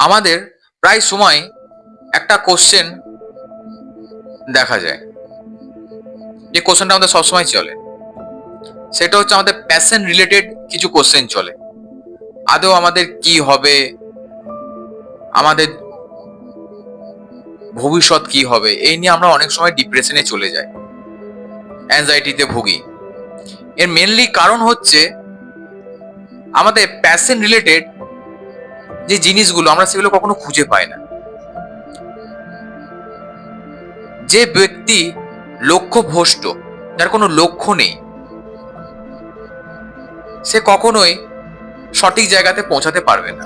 আমাদের প্রায় সময় একটা কোশ্চেন দেখা যায়, যে কোশ্চেনটা আমাদের সবসময় চলে, সেটা হচ্ছে আমাদের প্যাশন রিলেটেড কিছু কোশ্চেন চলে। আদৌ আমাদের কি হবে, আমাদের ভবিষ্যৎ কি হবে, এই নিয়ে আমরা অনেক সময় ডিপ্রেশনে চলে যাই, অ্যাংজাইটিতে ভুগি। এর মেনলি কারণ হচ্ছে আমাদের প্যাশন রিলেটেড যে জিনিসগুলো আমরা সেগুলো কখনো খুঁজে পাই না। যে ব্যক্তি লক্ষ্যভ্রষ্ট, যার কোনো লক্ষ্য নেই, সে কখনোই সঠিক জায়গাতে পৌঁছাতে পারবে না।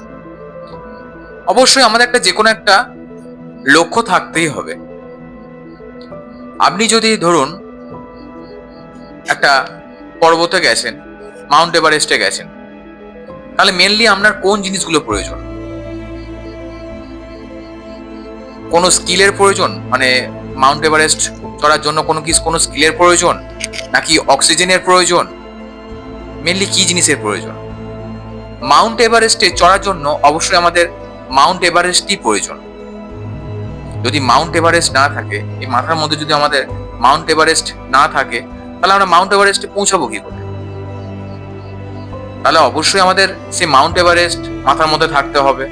অবশ্যই আমাদের যে কোনো একটা লক্ষ্য থাকতেই হবে। আপনি যদি ধরুন একটা পর্বতে গেছেন, মাউন্ট এভারেস্টে গেছেন, তাহলে মেনলি আপনার কোন জিনিসগুলো প্রয়োজন? কোনো স্কিলের প্রয়োজন, মানে মাউন্ট এভারেস্ট চড়ার জন্য কোনো স্কিলের প্রয়োজন, নাকি অক্সিজেনের প্রয়োজন? মেনলি কি জিনিসের প্রয়োজন? মাউন্ট এভারেস্টে চড়ার জন্য অবশ্যই আমাদের মাউন্ট এভারেস্টই প্রয়োজন। যদি মাউন্ট এভারেস্ট না থাকে, এই মাথার মধ্যে যদি আমাদের মাউন্ট এভারেস্ট না থাকে, তাহলে আমরা মাউন্ট এভারেস্টে পৌঁছাবো কি করে? তাহলে অবশ্যই আমাদের সেই মাউন্ট এভারেস্ট মাথার মধ্যে থাকতে হবে।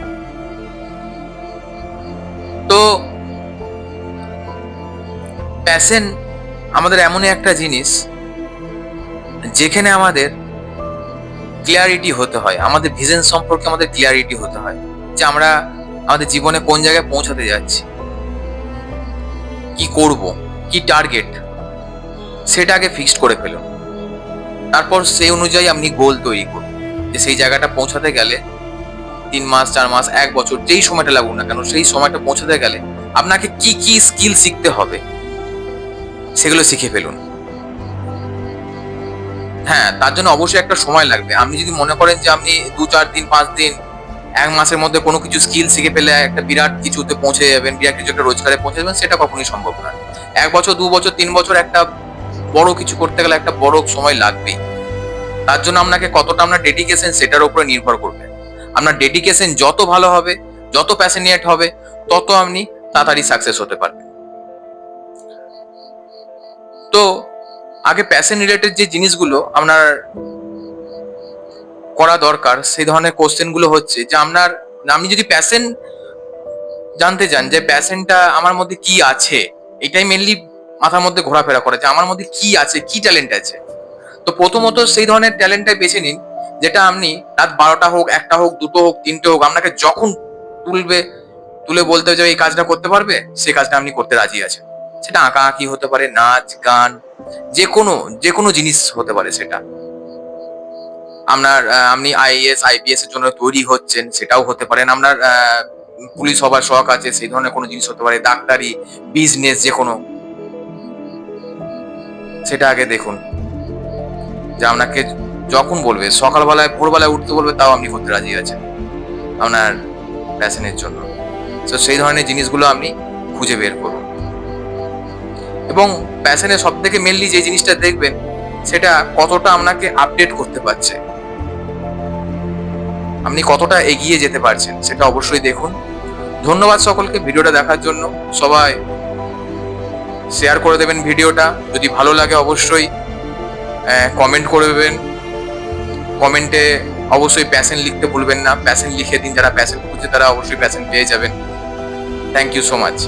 তো প্যাশন আমাদের এমনই একটা জিনিস যেখানে আমাদের ক্লিয়ারিটি হতে হয়, আমাদের ভিশন সম্পর্কে আমাদের ক্লিয়ারিটি হতে হয়, যে আমরা আমাদের জীবনে কোন জায়গায় পৌঁছাতে যাচ্ছি, কি করব, কি টার্গেট, সেটা আগে ফিক্সড করে ফেলুন। তারপর সেই অনুযায়ী আপনি গোল তৈরি করুন, যে সেই জায়গাটা পৌঁছাতে গেলে 3 মাস, 4 মাস, 1 বছর, যেই সময়টা লাগুক না কেন, সেই সময়টা পৌঁছাতে গেলে আপনাকে কি কি স্কিল শিখতে হবে সেগুলো শিখে ফেলুন। হ্যাঁ, তার জন্য অবশ্যই একটা সময় লাগবে। আপনি যদি মনে করেন যে আপনি 2, 4 দিন, 5 দিন, 1 মাসের মধ্যে কোনো কিছু স্কিল শিখে ফেলে একটা বিরাট কিছুতে পৌঁছে যাবেন, বিরাট কিছু একটা রোজগারে পৌঁছে যাবেন, সেটা কখনোই সম্ভব নয়। 1 বছর, 2 বছর, 3 বছর একটা বড় কিছু করতে গেলে একটা বড় সময় লাগবেই। তার জন্য আপনাকে কতটা আপনার ডেডিকেশন, সেটার উপরে নির্ভর করবে। আপনার ডেডিকেশন যত ভালো হবে, যত প্যাশনেট হবে, তত আপনি তাড়াতাড়ি সাকসেস হতে পারবেন। তো আগে প্যাশন রিলেটেড যে জিনিসগুলো আপনার করা দরকার, সেই ধরনের কোশ্চেন গুলো হচ্ছে যে আপনি যদি প্যাশন জানতে চান, যে প্যাশনটা আমার মধ্যে কি আছে, এটাই মেনলি মাথার মধ্যে ঘোরাফেরা করে, যে আমার মধ্যে কি আছে, কি ট্যালেন্ট আছে। তো প্রথমত সেই ধরনের ট্যালেন্টটাই বেছে নিন, যেটা আপনি রাত 12টা হোক, 1টা হোক, 2টো হোক, 3টে হোক, আপনাকে যখন তুলে বলতে হবে যে এই কাজটা করতে পারবে, সেই কাজটা আপনি করতে রাজি আছেন। সেটা আঁকাআঁকি হতে পারে, নাচ গান, যে কোনো জিনিস হতে পারে সেটা। আপনি আইএএস আইপিএস এর জন্য তৈরি হচ্ছেন, সেটাও হতে পারেন। আপনার পুলিশ হবার শখ আছে, সেই ধরনের কোনো জিনিস হতে পারে, ডাক্তারি, বিজনেস, যে কোনো, সেটা আগে দেখুন। যে আপনাকে যখন বলবে, সকালবেলায় ভোরবেলায় উঠতে বলবে, তাও আপনি করতে রাজি আছেন আপনার প্যাশনের জন্য। তো সেই ধরনের জিনিসগুলো আপনি খুঁজে বের করুন। এবং প্যাশনের সব থেকে মেনলি যে জিনিসটা দেখবেন, সেটা কতটা আপনাকে আপডেট করতে পারছে, আপনি কতটা এগিয়ে যেতে পারছেন, সেটা অবশ্যই দেখুন। ধন্যবাদ সকলকে ভিডিওটা দেখার জন্য। সবাই শেয়ার করে দেবেন ভিডিওটা, যদি ভালো লাগে অবশ্যই কমেন্ট করে দেবেন। কমেন্টে অবশ্যই প্যাশন লিখতে ভুলবেন না, প্যাশন লিখে দিন। যারা প্যাশন খুঁজছে তারা অবশ্যই প্যাশন পেয়ে যাবেন। Thank you so much.